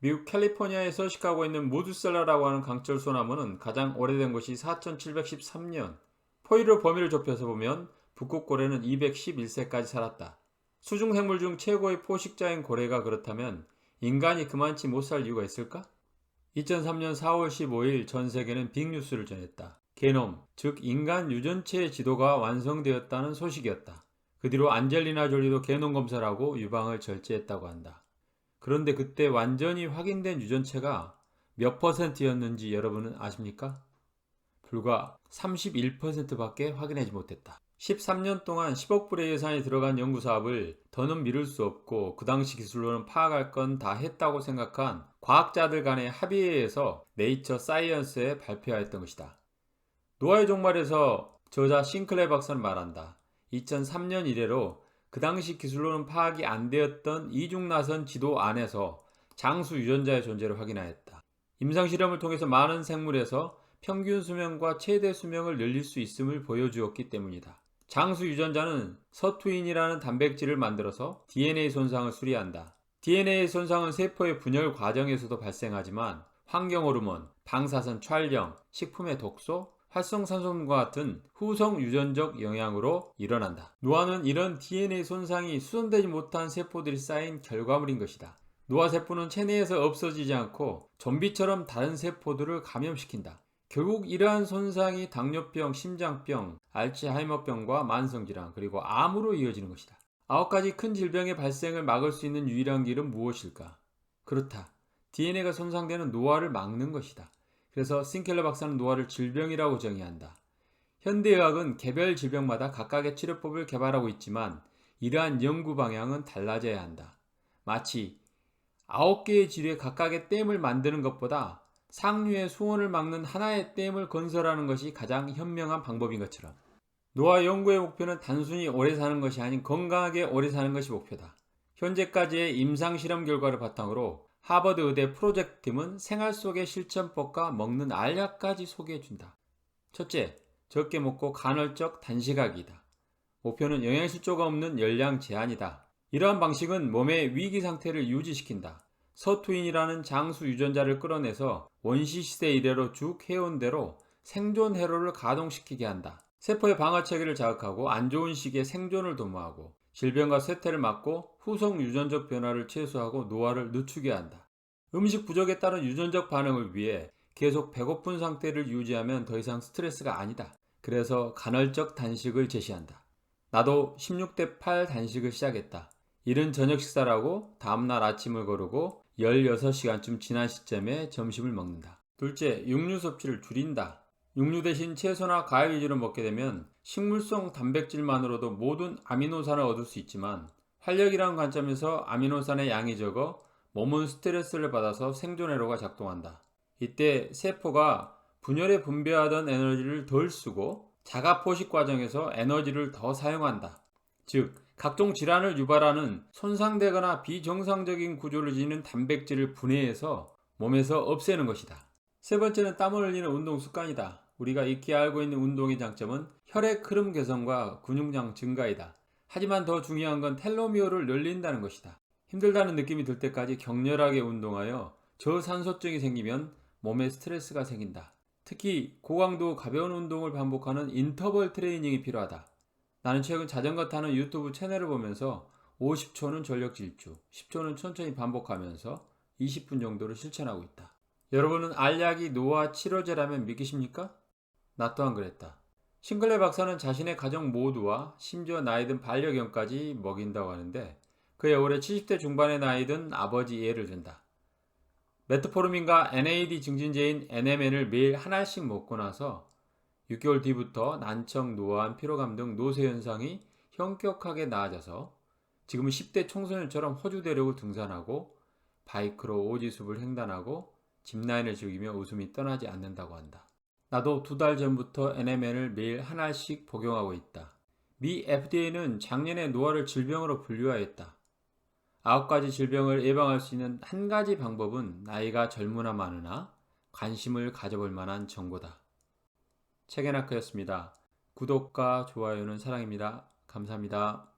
미국 캘리포니아에 서식하고 있는 모두셀라라고 하는 강철 소나무는 가장 오래된 곳이 4713년. 포유류 범위를 좁혀서 보면 북극 고래는 211세까지 살았다. 수중생물 중 최고의 포식자인 고래가 그렇다면 인간이 그만치 못 살 이유가 있을까? 2003년 4월 15일 전 세계는 빅뉴스를 전했다. 게놈, 즉 인간 유전체의 지도가 완성되었다는 소식이었다. 그 뒤로 안젤리나 졸리도 게놈 검사를 하고 유방을 절제했다고 한다. 그런데 그때 완전히 확인된 유전체가 몇 퍼센트였는지 여러분은 아십니까? 불과 31%밖에 확인하지 못했다. 13년 동안 10억 불의 예산이 들어간 연구 사업을 더는 미룰 수 없고 그 당시 기술로는 파악할 건 다 했다고 생각한 과학자들 간의 합의에 의해서 네이처 사이언스에 발표하였던 것이다. 노아의 종말에서 저자 싱클레 박사는 말한다. 2003년 이래로 그 당시 기술로는 파악이 안 되었던 이중나선 지도 안에서 장수 유전자의 존재를 확인하였다. 임상실험을 통해서 많은 생물에서 평균 수명과 최대 수명을 늘릴 수 있음을 보여주었기 때문이다. 장수 유전자는 서투인이라는 단백질을 만들어서 DNA 손상을 수리한다. DNA 손상은 세포의 분열 과정에서도 발생하지만 환경호르몬, 방사선 촬영, 식품의 독소, 활성산소과 같은 후성 유전적 영향으로 일어난다. 노화는 이런 DNA 손상이 수정되지 못한 세포들이 쌓인 결과물인 것이다. 노화 세포는 체내에서 없어지지 않고 좀비처럼 다른 세포들을 감염시킨다. 결국 이러한 손상이 당뇨병, 심장병, 알츠하이머병과 만성질환 그리고 암으로 이어지는 것이다. 9가지 큰 질병의 발생을 막을 수 있는 유일한 길은 무엇일까? 그렇다. DNA가 손상되는 노화를 막는 것이다. 그래서 싱켈러 박사는 노화를 질병이라고 정의한다. 현대의학은 개별 질병마다 각각의 치료법을 개발하고 있지만 이러한 연구 방향은 달라져야 한다. 마치 9개의 지류에 각각의 댐을 만드는 것보다 상류의 수온을 막는 하나의 댐을 건설하는 것이 가장 현명한 방법인 것처럼 노화 연구의 목표는 단순히 오래 사는 것이 아닌 건강하게 오래 사는 것이 목표다. 현재까지의 임상실험 결과를 바탕으로 하버드 의대 프로젝트팀은 생활 속의 실천법과 먹는 알약까지 소개해준다. 첫째, 적게 먹고 간헐적 단식하기다. 목표는 영양실조가 없는 열량 제한이다. 이러한 방식은 몸의 위기 상태를 유지시킨다. 서투인이라는 장수 유전자를 끌어내서 원시시대 이래로 쭉 해온 대로 생존 회로를 가동시키게 한다. 세포의 방어 체계를 자극하고 안 좋은 시기에 생존을 도모하고 질병과 쇠퇴를 막고 후속 유전적 변화를 최소화하고 노화를 늦추게 한다. 음식 부족에 따른 유전적 반응을 위해 계속 배고픈 상태를 유지하면 더 이상 스트레스가 아니다. 그래서 간헐적 단식을 제시한다. 나도 16대 8 단식을 시작했다. 이른 저녁 식사를 하고 다음날 아침을 거르고 16시간쯤 지난 시점에 점심을 먹는다. 둘째, 육류 섭취를 줄인다. 육류 대신 채소나 과일 위주로 먹게 되면 식물성 단백질만으로도 모든 아미노산을 얻을 수 있지만 활력이라는 관점에서 아미노산의 양이 적어 몸은 스트레스를 받아서 생존회로가 작동한다. 이때 세포가 분열에 분배하던 에너지를 덜 쓰고 자가 포식 과정에서 에너지를 더 사용한다. 즉, 각종 질환을 유발하는 손상되거나 비정상적인 구조를 지닌 단백질을 분해해서 몸에서 없애는 것이다. 세 번째는 땀을 흘리는 운동 습관이다. 우리가 익히 알고 있는 운동의 장점은 혈액 흐름 개선과 근육량 증가이다. 하지만 더 중요한 건 텔로미어를 늘린다는 것이다. 힘들다는 느낌이 들 때까지 격렬하게 운동하여 저산소증이 생기면 몸에 스트레스가 생긴다. 특히 고강도 가벼운 운동을 반복하는 인터벌 트레이닝이 필요하다. 나는 최근 자전거 타는 유튜브 채널을 보면서 50초는 전력 질주, 10초는 천천히 반복하면서 20분 정도를 실천하고 있다. 여러분은 알약이 노화 치료제라면 믿기십니까? 나 또한 그랬다. 싱글레 박사는 자신의 가족 모두와 심지어 나이 든 반려견까지 먹인다고 하는데 그의 올해 70대 중반의 나이 든 아버지 예를 든다. 메트포르민과 NAD 증진제인 NMN을 매일 하나씩 먹고 나서 6개월 뒤부터 난청, 노안, 피로감 등 노쇠 현상이 현격하게 나아져서 지금은 10대 청소년처럼 호주 대륙을 등산하고 바이크로 오지숲을 횡단하고 짚라인을 즐기며 웃음이 떠나지 않는다고 한다. 나도 2달 전부터 NMN을 매일 하나씩 복용하고 있다. 미 FDA는 작년에 노화를 질병으로 분류하였다. 9가지 질병을 예방할 수 있는 한 가지 방법은 나이가 젊으나 많으나 관심을 가져볼 만한 정보다. 책에나크였습니다. 구독과 좋아요는 사랑입니다. 감사합니다.